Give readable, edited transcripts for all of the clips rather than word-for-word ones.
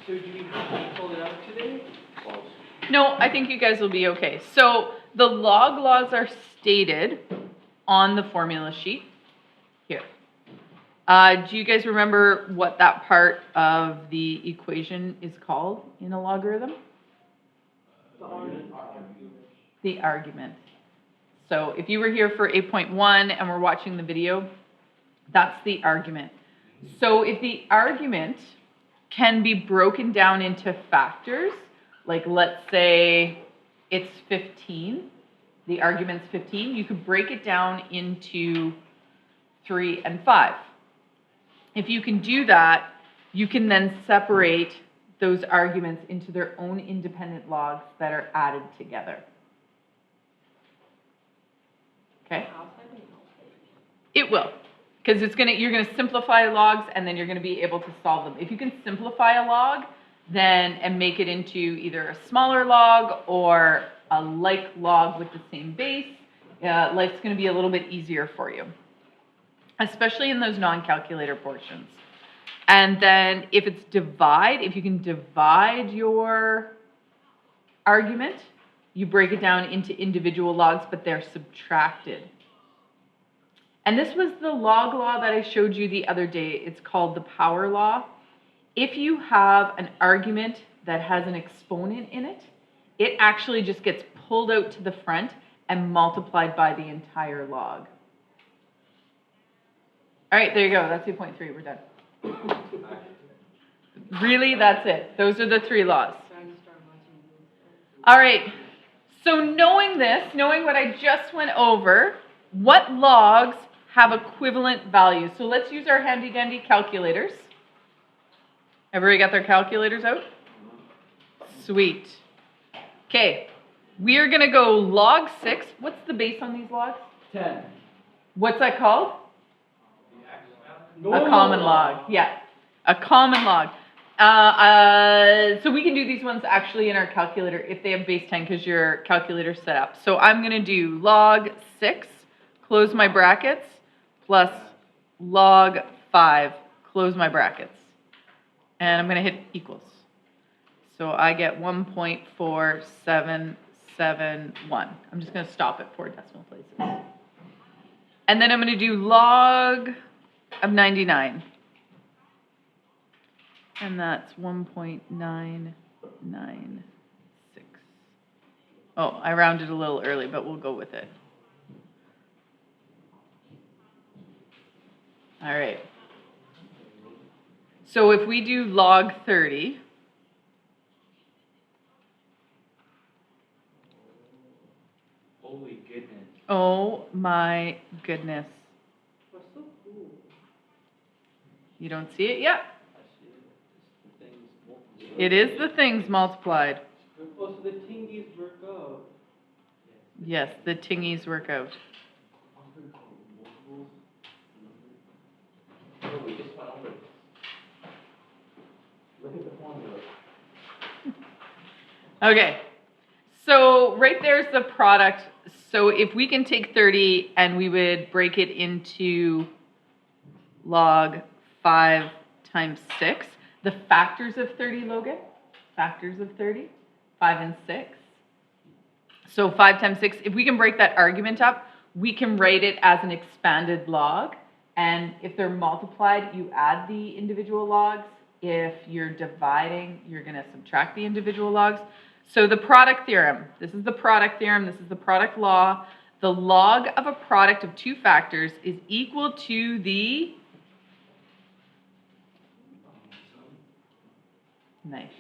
So do we pull it out today? No, I think you guys will be okay. So the log laws are stated on the formula sheet here. Do you guys remember what that part of the equation is called in a logarithm? The argument. So if you were here for 8.1 and we're watching the video, that's the argument. So if the argument can be broken down into factors, like let's say it's 15, the argument's 15, you could break it down into 3 and 5. If you can do that, you can then separate those arguments into their own independent logs that are added together. Okay? It will, because you're gonna simplify logs and then you're gonna be able to solve them. If you can simplify a log, and make it into either a smaller log or a like log with the same base, life's gonna be a little bit easier for you, especially in those non-calculator portions. And then if you can divide your argument, you break it down into individual logs, but they're subtracted. And this was the log law that I showed you the other day. It's called the power law. If you have an argument that has an exponent in it, it actually just gets pulled out to the front and multiplied by the entire log. All right, there you go. That's 2.3. We're done. Really, that's it. Those are the 3 laws. All right. So knowing what I just went over, what logs have equivalent values? So let's use our handy dandy calculators. Everybody got their calculators out? Sweet. Okay. We are going to go log 6. What's the base on these logs? 10. What's that called? Normal a common log. Yeah, a common log. So we can do these ones actually in our calculator if they have base 10 because your calculator's set up. So I'm going to do log 6, close my brackets, plus log 5, close my brackets. And I'm going to hit equals. So I get 1.4771. I'm just going to stop at 4 decimal places. And then I'm going to do log of 99. And that's 1.996. Oh, I rounded a little early, but we'll go with it. All right. So if we do log 30, Holy goodness. oh my goodness. That's so cool. You don't see it yet? I see it. It is the things multiplied. Oh, so the tingies work out. Yes, the tingies work out. Oh, we just went over this. Look at the formula. Okay, so right there's the product. So if we can take 30 and we would break it into log 5 times 6, the factors of 30, Logan? Factors of 30, 5 and 6. So 5 times 6, if we can break that argument up, we can write it as an expanded log. And if they're multiplied, you add the individual logs. If you're dividing, you're going to subtract the individual logs. So the product theorem, this is the product theorem, this is the product law. The log of a product of 2 factors is equal to the... Nice.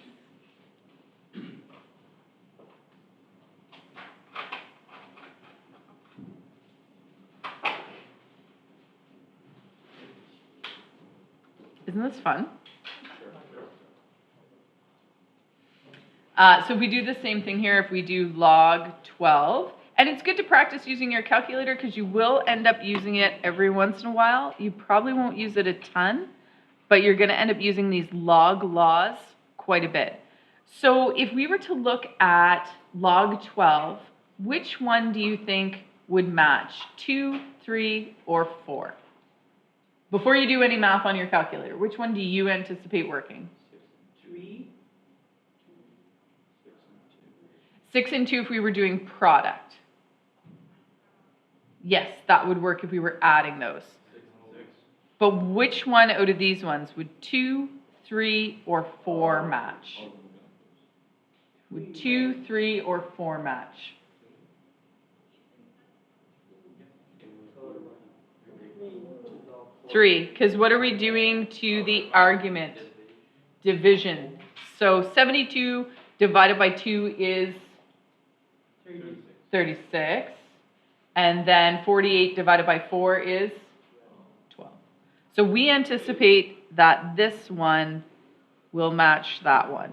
Isn't this fun? So we do the same thing here if we do log 12. And it's good to practice using your calculator because you will end up using it every once in a while. You probably won't use it a ton, but you're going to end up using these log laws quite a bit. So if we were to look at log 12, which one do you think would match? 2, 3, or 4? Before you do any math on your calculator, which one do you anticipate working? 3. 6 and 2 if we were doing product. Yes, that would work if we were adding those. 6 and 6. But which one out of these ones would 2, 3, or 4 match? Would 2, 3, or 4 match? 3, because what are we doing to the argument? Division. So 72 divided by 2 is 36. And then 48 divided by 4 is 12. So we anticipate that this one will match that one.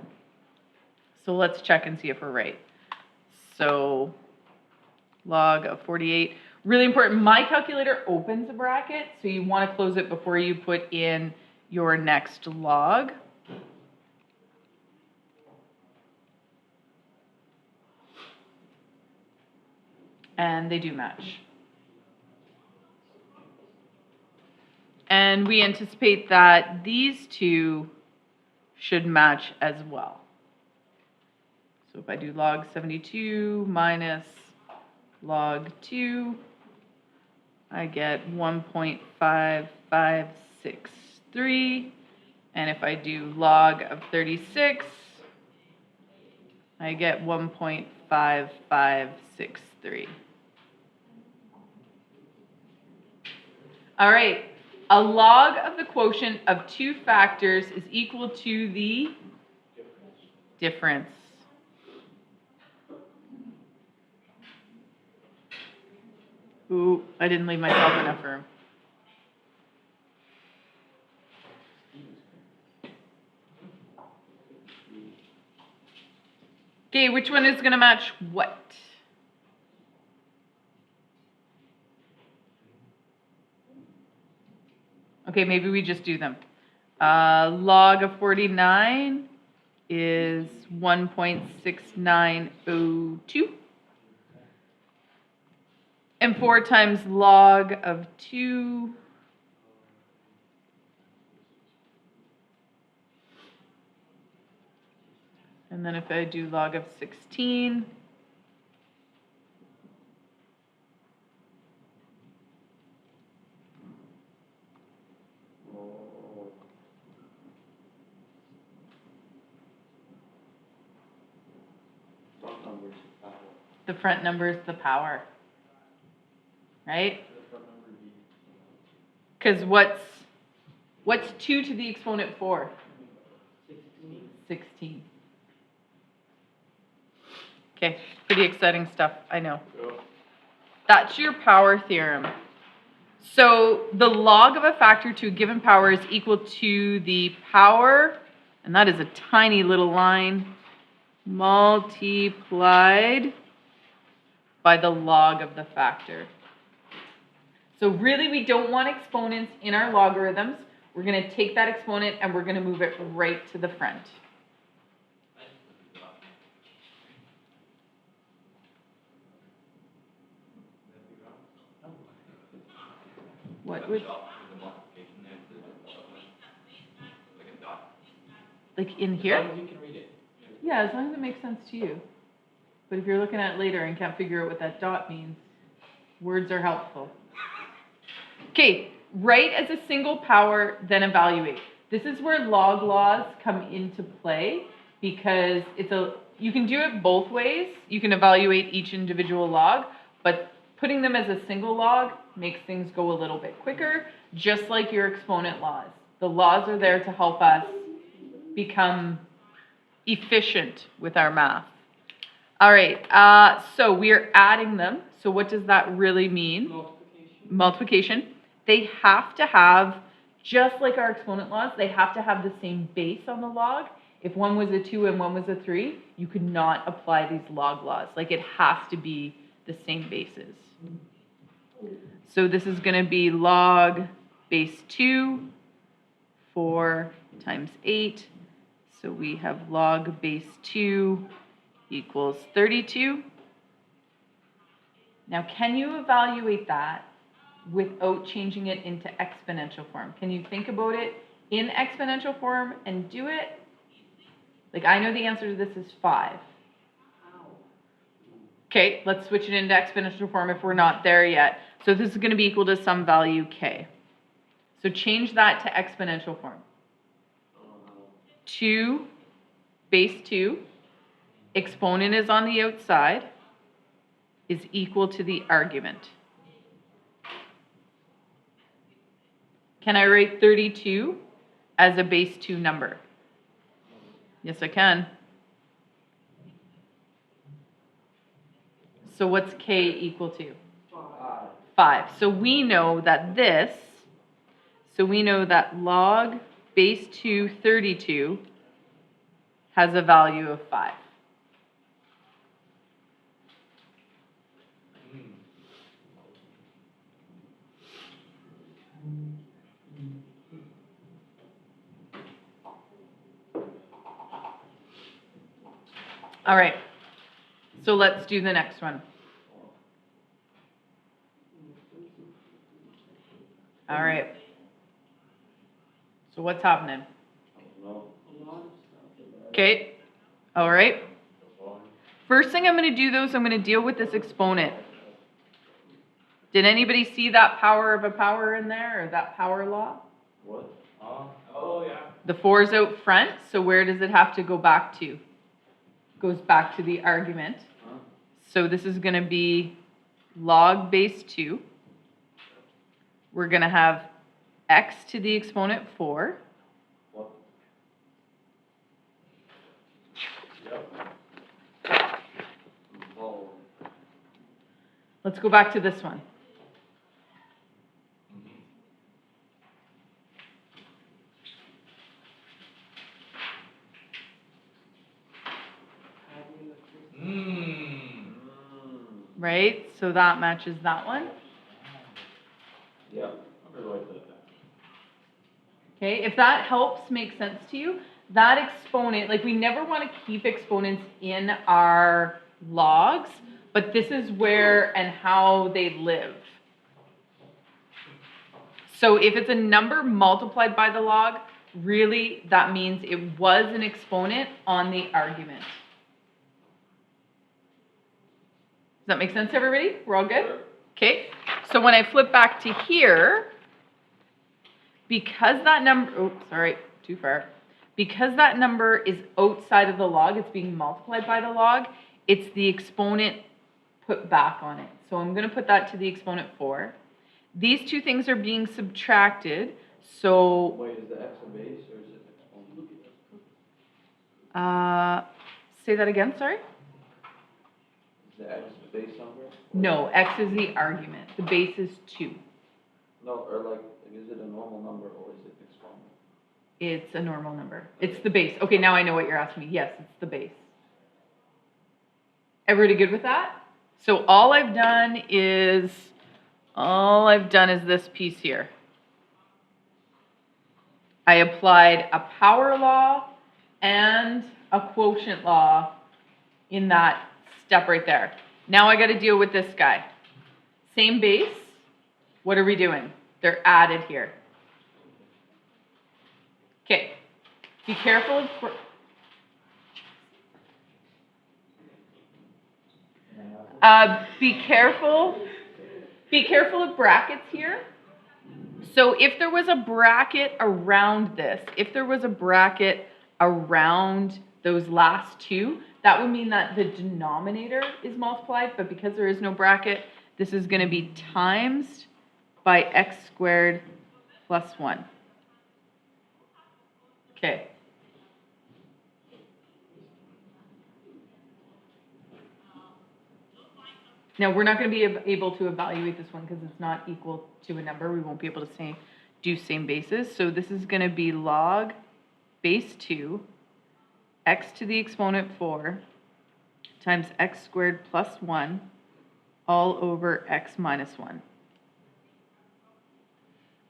So let's check and see if we're right. So log of 48. Really important, my calculator opens a bracket, so you want to close it before you put in your next log. And they do match. And we anticipate that these two should match as well. So if I do log 72 minus log 2, I get 1.5563. And if I do log of 36, I get 1.5563. All right, a log of the quotient of 2 factors is equal to the difference. Ooh, I didn't leave myself enough room. Okay, which one is going to match what? Okay, maybe we just do them. Log of 49 is 1.6902. And 4 times log of 2 and then if I do log of 16, the front number is the power, right? Because what's 2 to the exponent 4? 16. Okay, pretty exciting stuff, I know. That's your power theorem. So the log of a factor to a given power is equal to the power, and that is a tiny little line, multiplied by the log of the factor. So really we don't want exponents in our logarithms. We're going to take that exponent and we're going to move it right to the front. What would... Like in here? As long as you can read it. Yeah, as long as it makes sense to you. But if you're looking at it later and can't figure out what that dot means, words are helpful. Okay, write as a single power, then evaluate. This is where log laws come into play because you can do it both ways. You can evaluate each individual log, but putting them as a single log makes things go a little bit quicker, just like your exponent laws. The laws are there to help us become efficient with our math. All right, so we are adding them. So what does that really mean? Multiplication. They have to have, just like our exponent laws, they have to have the same base on the log. If one was a 2 and one was a 3, you could not apply these log laws. Like it has to be the same bases. So this is going to be log base 2, 4 times 8. So we have log base 2 equals 32. Now, can you evaluate that without changing it into exponential form? Can you think about it in exponential form and do it? Like, I know the answer to this is 5. Okay, let's switch it into exponential form if we're not there yet. So this is gonna be equal to some value k. So change that to exponential form. 2 base 2, exponent is on the outside, is equal to the argument. Can I write 32 as a base 2 number? Yes, I can. So what's k equal to? 5. So we know that log base 2 32 has a value of 5. All right, so let's do the next one. All right. So what's happening? Okay, all right. First thing I'm going to do, though, is I'm going to deal with this exponent. Did anybody see that power of a power in there, or that power law? What? Oh, yeah. The 4 is out front, so where does it have to go back to? Goes back to the argument. So this is going to be log base 2. We're going to have x to the exponent 4. What? Oh. Let's go back to this one. Right? So that matches that one. Yeah, I really like that. Okay, if that helps make sense to you, that exponent, like we never want to keep exponents in our logs, but this is where and how they live. So if it's a number multiplied by the log, really that means it was an exponent on the argument. Does that make sense, everybody? We're all good? Okay, so when I flip back to here, because that number, oh, sorry, too far. Because that number is outside of the log, it's being multiplied by the log, it's the exponent put back on it. So I'm going to put that to the exponent 4. These two things are being subtracted, so... Wait, is the x a base or is it exponent? Say that again, sorry? Is the x the base number? No, x is the argument. The base is 2. No, or like, is it a normal number or is it exponent? It's a normal number. It's the base. Okay, now I know what you're asking me. Yes, it's the base. Everybody good with that? So all I've done is this piece here. I applied a power law and a quotient law in that step right there. Now I got to deal with this guy. Same base. What are we doing? They're added here. Okay. Be careful of be careful of brackets here. So if there was a bracket around this, if there was a bracket around those last two, that would mean that the denominator is multiplied, but because there is no bracket, this is going to be times by x squared plus 1. Okay. Now, we're not going to be able to evaluate this one because it's not equal to a number. We won't be able to do same bases. So this is going to be log base 2, x to the exponent 4, times x squared plus 1, all over x minus 1.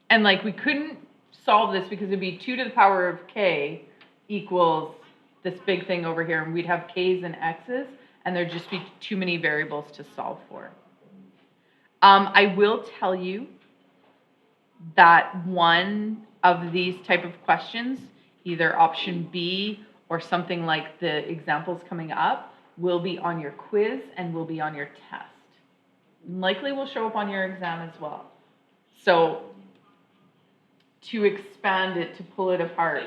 And like we couldn't solve this because it'd be 2 to the power of k equals this big thing over here, and we'd have k's and x's, and there'd just be too many variables to solve for. I will tell you that one of these type of questions, either option B or something like the examples coming up, will be on your quiz and will be on your test. Likely will show up on your exam as well. So to expand it, to pull it apart.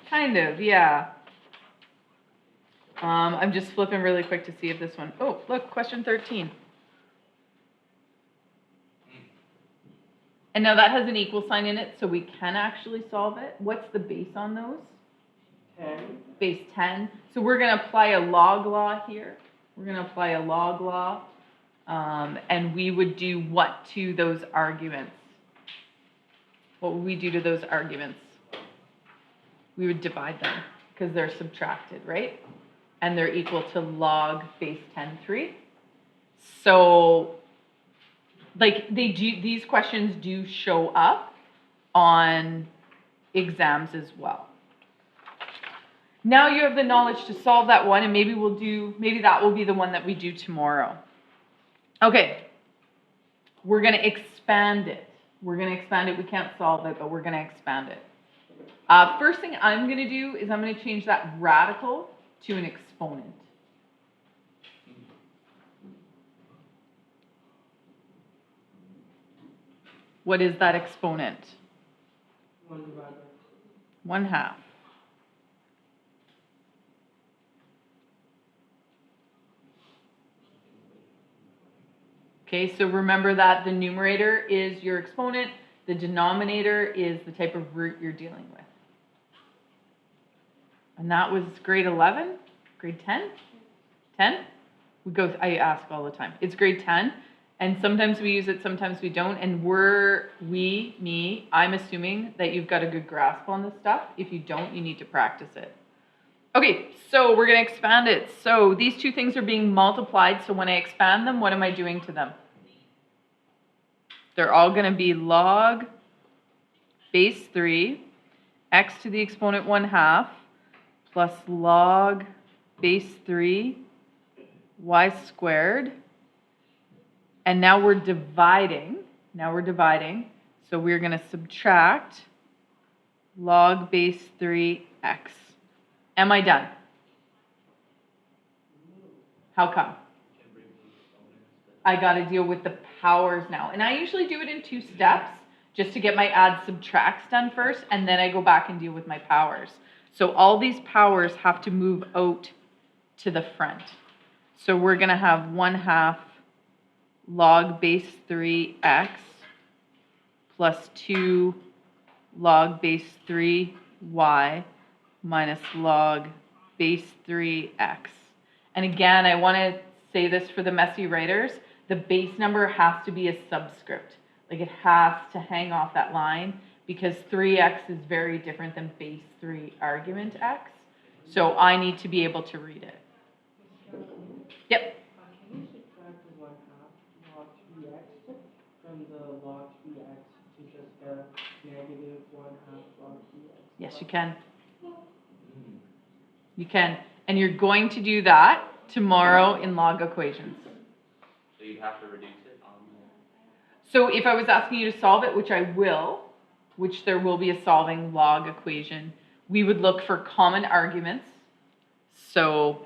Kind of, yeah. I'm just flipping really quick to see if this one, oh, look, question 13. And now that has an equal sign in it, so we can actually solve it. What's the base on those? 10. Base 10. So we're going to apply a log law here. We're going to apply a log law. And we would do what to those arguments? What would we do to those arguments? We would divide them because they're subtracted, right? And they're equal to log base 10, 3. So, like, these questions do show up on exams as well. Now you have the knowledge to solve that one, and maybe that will be the one that we do tomorrow. Okay, we're going to expand it. We're going to expand it. We can't solve it, but we're going to expand it. First thing I'm going to do is I'm going to change that radical to an exponent. What is that exponent? 1/2. Okay, so remember that the numerator is your exponent, the denominator is the type of root you're dealing with. And that was grade 11, grade 10? 10? I ask all the time. It's grade 10, and sometimes we use it, sometimes we don't, and I'm assuming that you've got a good grasp on this stuff. If you don't, you need to practice it. Okay, so we're going to expand it. So these two things are being multiplied, so when I expand them, what am I doing to them? They're all going to be log base 3, x to the exponent 1/2, plus log base 3, y squared. And now we're dividing. So we're going to subtract log base 3x. Am I done? How come? I got to deal with the powers now. And I usually do it in 2 steps, just to get my add subtracts done first, and then I go back and deal with my powers. So all these powers have to move out to the front. So we're going to have 1/2 log base 3x plus 2 log base 3y minus log base 3x. And again, I want to say this for the messy writers, the base number has to be a subscript. Like, it has to hang off that line, because 3x is very different than base 3 argument x. So I need to be able to read it. Yep. Can you subtract the 1/2 log 3x from the log 3x to just the negative 1/2 log 3x? Yes, you can. You can. And you're going to do that tomorrow in log equations. So you'd have to reduce it on So if I was asking you to solve it, which I will, which there will be a solving log equation, we would look for common arguments. So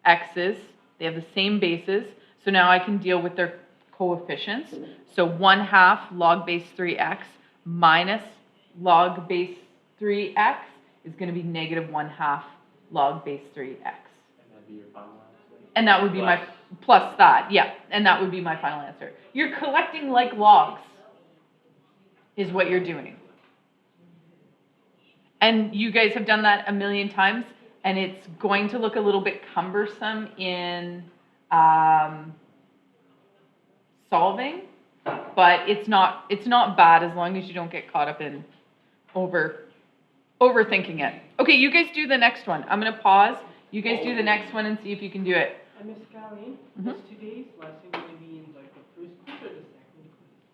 x's, they have the same bases. So now I can deal with their coefficients. So 1/2 log base 3x minus log base 3x is going to be negative 1/2 log base 3x. and that'd be your final answer. And that would be my, plus that, yeah. And that would be my final answer. You're collecting like logs, is what you're doing. And you guys have done that a million times, and it's going to look a little bit cumbersome in solving, but it's not bad as long as you don't get caught up in overthinking it. Okay, you guys do the next one. I'm going to pause. You guys do the next one and see if you can do it. Miss Colleen, Mhm. is today's lesson going to be in like the first quiz or the second quiz?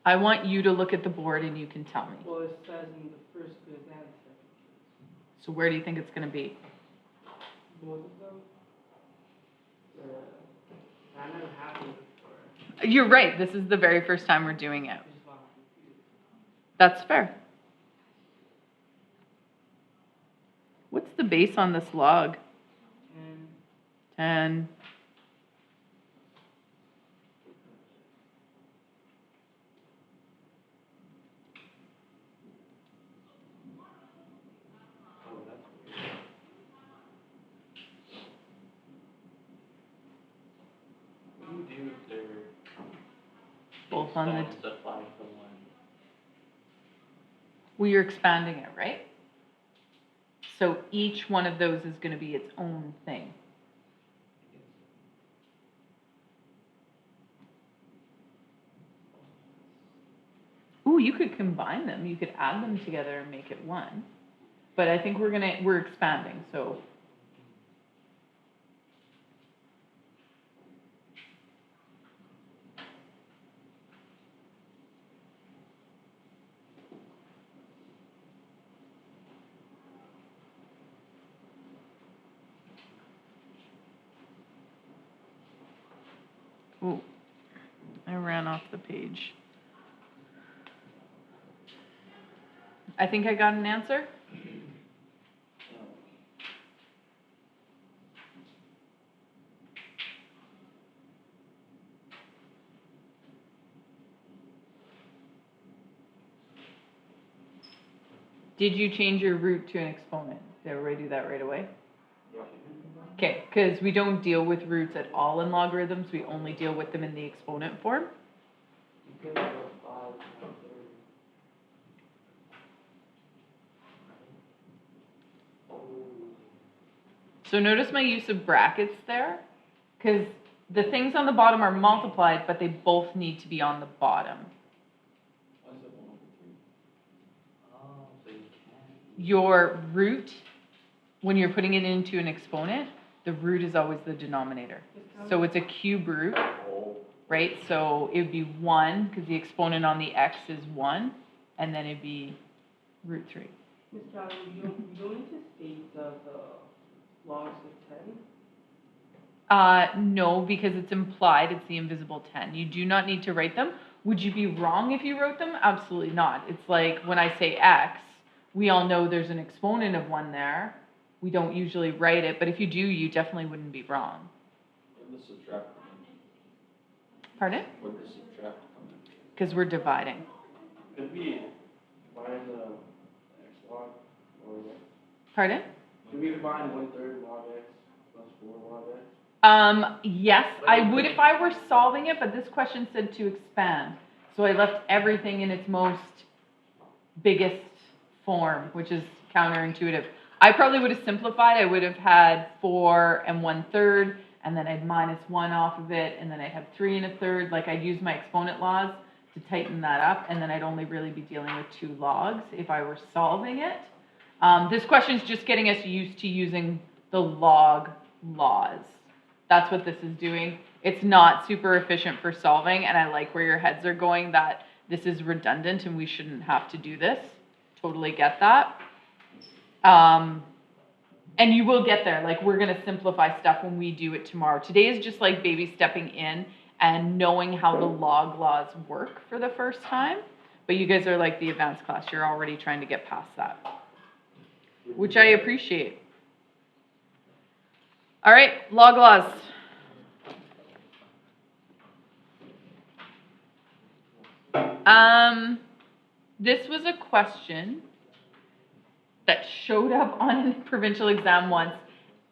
I want you to look at the board and you can tell me. Well, it says in the first quiz and the second quiz. So where do you think it's going to be? Both of them? I never had it before. You're right. This is the very first time we're doing it. I just want to confuse. That's fair. What's the base on this log? 10 And Oh, that's weird. What do you do if they're both on the, exponems apply to one? well, you're expanding it, right? So each one of those is gonna be its own thing. Ooh, you could combine them, you could add them together and make it one. But I think we're expanding, so. Ooh, I ran off the page. I think I got an answer. No. Did you change your root to an exponent? Did everybody do that right away? Yeah. Okay, because we don't deal with roots at all in logarithms, we only deal with them in the exponent form. You could have a 5, 1/3. Oh. So notice my use of brackets there, because the things on the bottom are multiplied, but they both need to be on the bottom. Why is it 1/3? Oh, so you can't. Your root, when you're putting it into an exponent, the root is always the denominator. So it's a cube root, Oh. right? So it would be 1, because the exponent on the x is 1, and then it'd be root 3. Ms. Callie, you don't need to state the logs of 10. No, because it's implied, it's the invisible 10. You do not need to write them. Would you be wrong if you wrote them? Absolutely not. It's like when I say x, we all know there's an exponent of 1 there. We don't usually write it, but if you do, you definitely wouldn't be wrong. Where'd the subtract come in? Pardon? Where'd the subtract come in? Because we're dividing. Could we combine the x log or what? Pardon? Could we combine 1/3 log x plus 4 log x? Yes, I would if I were solving it, but this question said to expand. So I left everything in its most biggest form, which is counterintuitive. I probably would have simplified. I would have had 4 and 1/3, and then I'd minus 1 off of it, and then I'd have 3 1/3. Like I'd use my exponent laws to tighten that up, and then I'd only really be dealing with 2 logs if I were solving it. This question is just getting us used to using the log laws. That's what this is doing. It's not super efficient for solving, and I like where your heads are going, that this is redundant and we shouldn't have to do this. Totally get that. And you will get there. Like, we're gonna simplify stuff when we do it tomorrow. Today is just like baby stepping in and knowing how the log laws work for the first time. But you guys are like the advanced class. You're already trying to get past that, which I appreciate. All right, log laws. This was a question that showed up on a provincial exam once,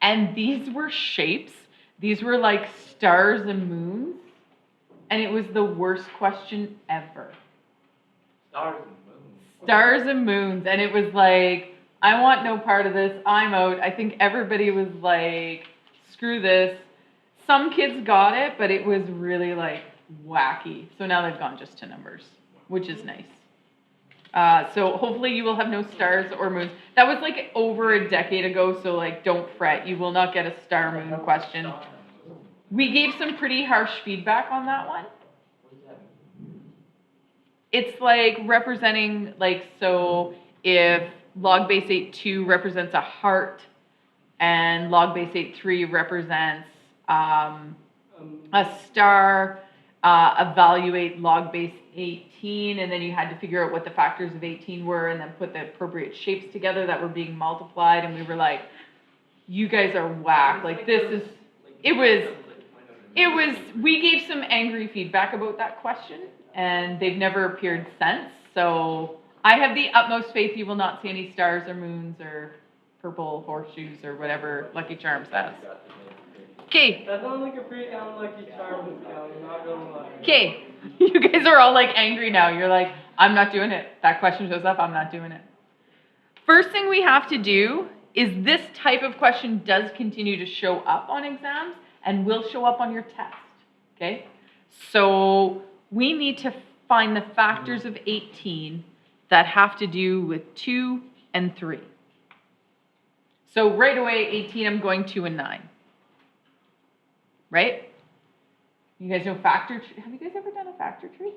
and these were shapes. These were like stars and moons, and it was the worst question ever. Stars and moons. Stars and moons, and it was like, I want no part of this, I'm out. I think everybody was like, screw this. Some kids got it, but it was really like wacky. So now they've gone just to numbers, which is nice. So hopefully you will have no stars or moons. That was like over a decade ago, so like don't fret. You will not get a star moon question. We gave some pretty harsh feedback on that one. What does that mean? It's like representing, like, so if log base 8.2 represents a heart and log base 8.3 represents a star, evaluate log base 18, and then you had to figure out what the factors of 18 were and then put the appropriate shapes together that were being multiplied, and we were like, you guys are whack. Like, this is, we gave some angry feedback about that question, and they've never appeared since, so I have the utmost faith you will not see any stars or moons or purple horseshoes or whatever Lucky Charms has. Okay, That sounds like a pretty unlucky charm, I'm not gonna lie. okay, you guys are all like angry now, you're like, I'm not doing it, that question shows up, I'm not doing it. First thing we have to do is this type of question does continue to show up on exams and will show up on your test, okay? So we need to find the factors of 18 that have to do with 2 and 3. So right away, 18, I'm going 2 and 9. Right? You guys know factor tree? Have you guys ever done a factor tree?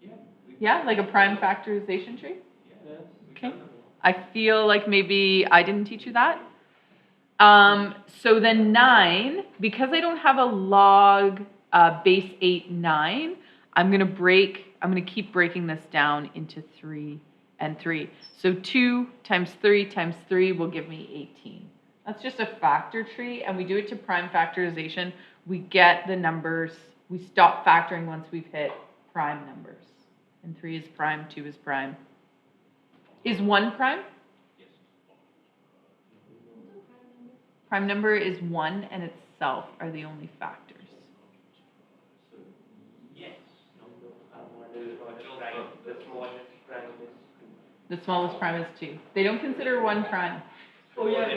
Yeah. Yeah, like a prime factorization tree? Yes. Okay. I feel like maybe I didn't teach you that. So then 9, because I don't have a log base 8, 9, I'm gonna keep breaking this down into 3 and 3. So 2 times 3 times 3 will give me 18. That's just a factor tree, and we do it to prime factorization. We get the numbers, we stop factoring once we've hit prime numbers. And 3 is prime, 2 is prime. Is 1 prime? Yes. Prime number is 1 and itself are the only factors. So, yes. The smallest prime is 2. They don't consider 1 prime Oh, yeah.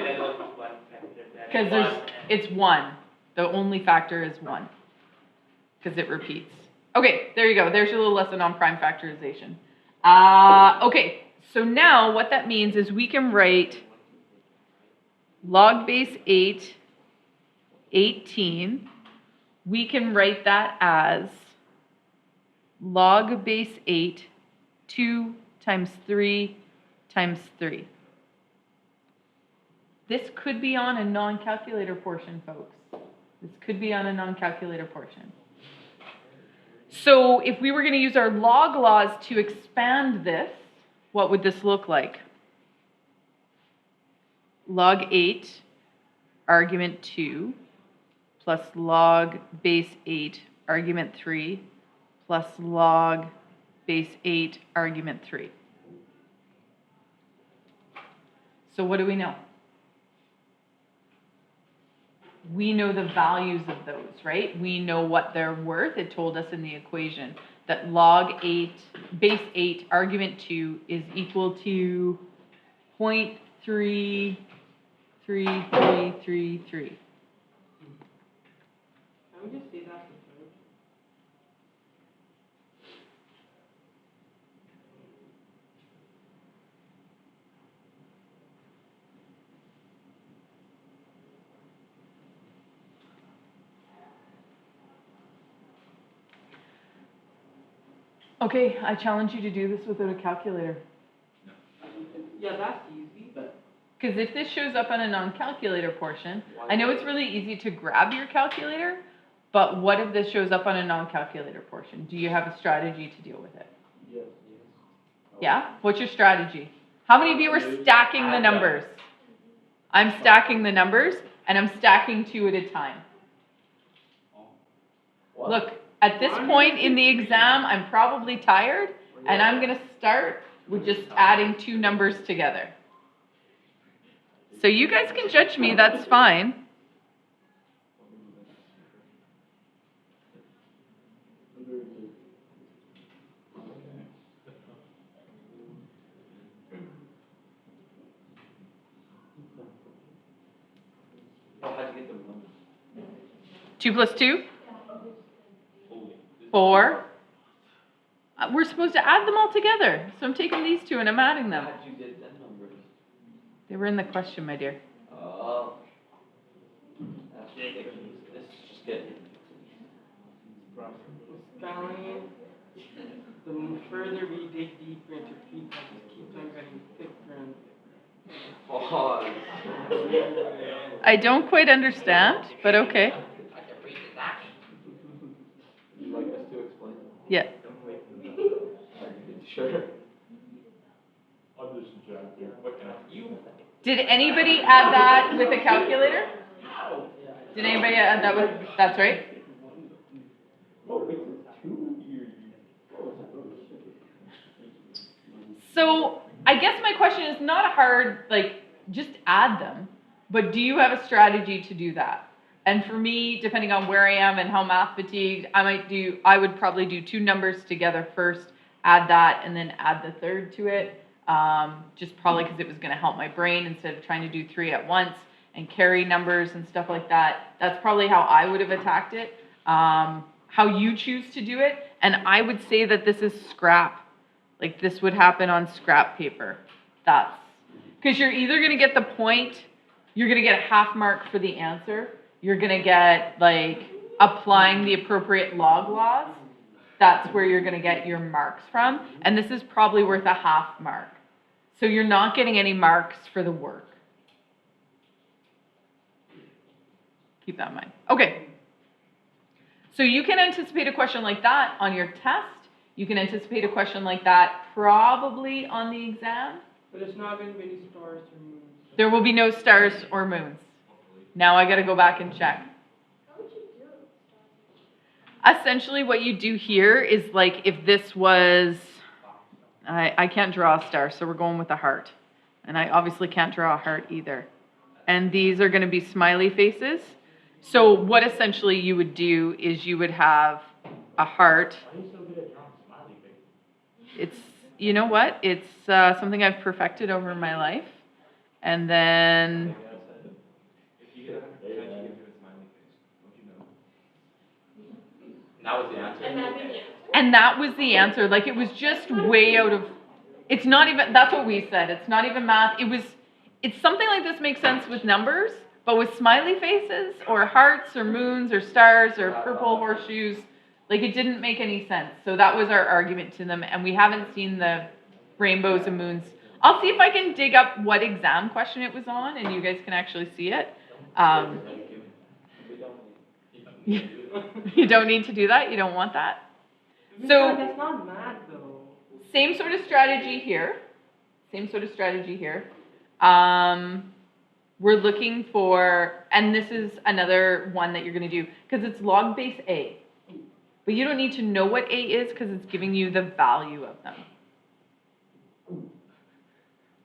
because it's 1. The only factor is 1 because it repeats. Okay, there you go. There's your little lesson on prime factorization. Okay, so now what that means is we can write log base 8, 18. We can write that as log base 8, 2 times 3 times 3. This could be on a non-calculator portion, folks. This could be on a non-calculator portion. So if we were going to use our log laws to expand this, what would this look like? Log 8, argument 2, plus log base 8, argument 3, plus log base 8, argument 3. So what do we know? We know the values of those, right? We know what they're worth. It told us in the equation that log 8, base 8, argument 2 is equal to 0.333333. Can we just say that's the third? Okay, I challenge you to do this without a calculator. Yeah, that's easy, but. Because if this shows up on a non-calculator portion, I know it's really easy to grab your calculator, but what if this shows up on a non-calculator portion? Do you have a strategy to deal with it? Yes. Yeah? What's your strategy? How many of you are stacking the numbers? I'm stacking the numbers, and I'm stacking 2 at a time. What? Look, at this point in the exam, I'm probably tired, and I'm going to start with just adding 2 numbers together. So you guys can judge me, that's fine. Oh, how'd you get the numbers? 2 plus 2? Holy. 4. We're supposed to add them all together. So I'm taking these 2 and I'm adding them. How'd you get them numbers? They were in the question, my dear. Oh. That's ridiculous. This is just getting. Scaling, the further we dig deeper into feet, that just keeps on getting thicker and Oh. I don't quite understand, but okay. You'd like us to explain? Yeah. Sure. I'll just jump here, quick enough. Did anybody add that with a calculator? Did anybody add that with, that's right? So I guess my question is not a hard, like, just add them, but do you have a strategy to do that? And for me, depending on where I am and how math fatigued, I would probably do two numbers together first, add that, and then add the third to it. Just probably because it was going to help my brain instead of trying to do three at once and carry numbers and stuff like that. That's probably how I would have attacked it. How you choose to do it, and I would say that this is scrap. Like this would happen on scrap paper. That's because you're either going to get the point, you're going to get a half mark for the answer, you're going to get like applying the appropriate log laws. That's where you're going to get your marks from, and this is probably worth a half mark. So you're not getting any marks for the work. Keep that in mind. Okay. So you can anticipate a question like that on your test. You can anticipate a question like that probably on the exam. But it's not going to be any stars or moons. There will be no stars or moons. Now I got to go back and check. How would you do it? Essentially what you do here is like if this was, I can't draw a star, so we're going with a heart. And I obviously can't draw a heart either. And these are going to be smiley faces. So what essentially you would do is you would have a heart. Why are you so good at drawing smiley faces? It's, you know what? It's something I've perfected over my life. And then, If you get a 100%, you give it a smiley face. Don't you know? That was the answer. And that'd be the answer? and that was the answer. Like it was just way out of, it's not even, that's what we said. It's not even math. It's something like this makes sense with numbers, but with smiley faces or hearts or moons or stars or purple horseshoes, like it didn't make any sense. So that was our argument to them, and we haven't seen the rainbows and moons. I'll see if I can dig up what exam question it was on, and you guys can actually see it. You don't need to do that? You don't want that? So That's not math though. same sort of strategy here. Same sort of strategy here. We're looking for, and this is another one that you're going to do, because it's log base A. But you don't need to know what A is because it's giving you the value of them.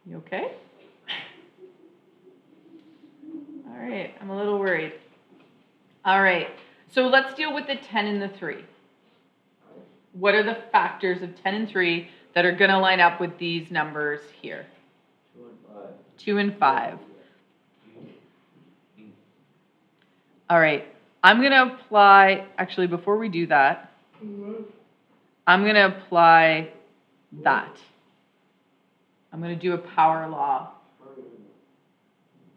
You okay? All right, I'm a little worried. All right, so let's deal with the 10 and the 3. What are the factors of 10 and 3 that are going to line up with these numbers here? 2 and 5. All right, I'm going to apply, actually before we do that, I'm going to apply that. I'm going to do a power law.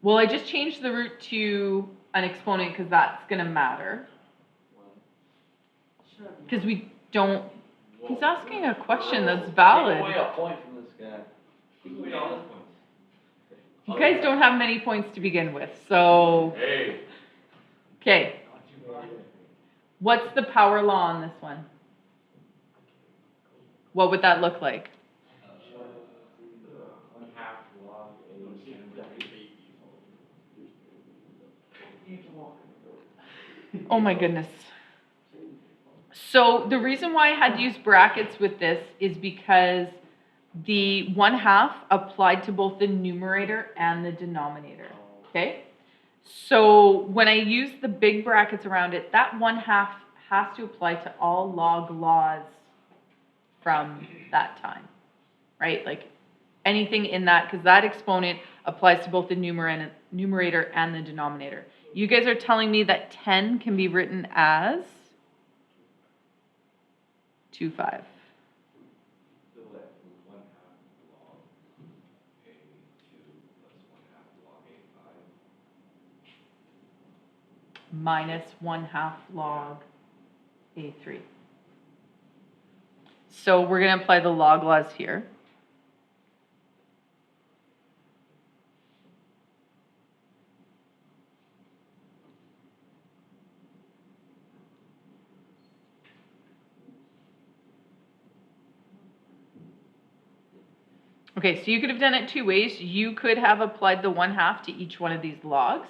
Well, I just changed the root to an exponent because that's going to matter. Because we don't, he's asking a question that's valid. Take away a point from this guy. Take away all his points. You guys don't have many points to begin with, so, Hey. okay. What's the power law on this one? What would that look like? 1/2 log Oh my goodness. So the reason why I had to use brackets with this is because the 1/2 applied to both the numerator and the denominator, okay? So when I use the big brackets around it, that 1/2 has to apply to all log laws from that time, right? Like anything in that, because that exponent applies to both the numerator and the denominator. You guys are telling me that 10 can be written as 2/5. So that 1/2 log A2 plus 1/2 log A5. Minus 1/2 log A3. So we're going to apply the log laws here. Okay, so you could have done it two ways. You could have applied the 1/2 to each one of these logs.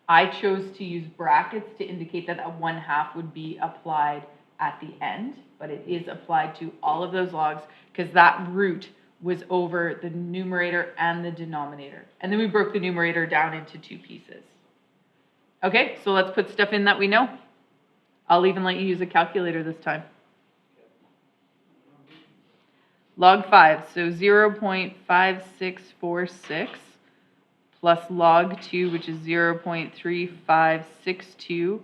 I chose to use brackets to indicate that that 1/2 would be applied at the end, but it is applied to all of those logs because that root was over the numerator and the denominator. And then we broke the numerator down into 2 pieces. Okay, so let's put stuff in that we know. I'll even let you use a calculator this time. Log 5, so 0.5646 plus log 2, which is 0.3562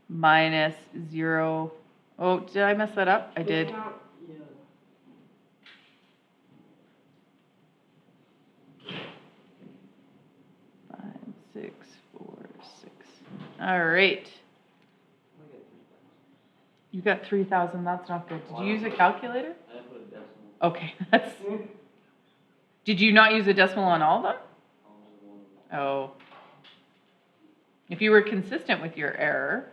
minus 0. Oh, did I mess that up? I did. It's not- yeah. Five, 6, 4, 6. All right. You got 3,000. That's not good. Did you use a calculator? I put a decimal Okay, that's. Did you not use a decimal on all of them? on one of them. Oh. If you were consistent with your error,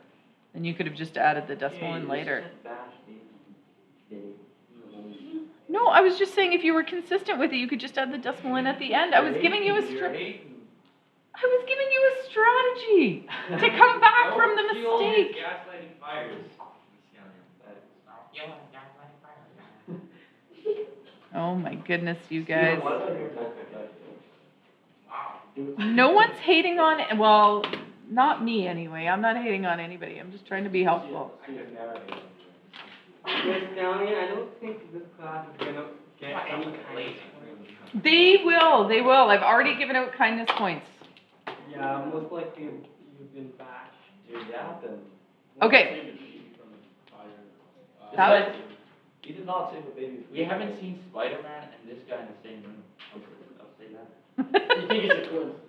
then you could have just added the decimal in later. No, I was just saying if you were consistent with it, you could just add the decimal in at the end. I was giving you a I was giving you a strategy to come back from the mistake. Gaslighting fires. Oh my goodness, you Guys. guys. No one's hating on, well, not me anyway. I'm not hating on anybody. I'm just trying to be helpful. Miss Downey, I don't think this class is gonna get any kind of points. They will. I've already given out kindness points. Yeah, most likely you've been bashed. Dude, that happened. Okay. That was- He did not save a baby. We haven't seen Spider-Man and this guy in the same room. I'll say that. You think it's a coincidence?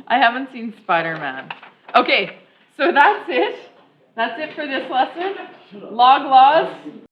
I haven't seen Spider-Man. Okay, so that's it. That's it for this lesson. Log laws.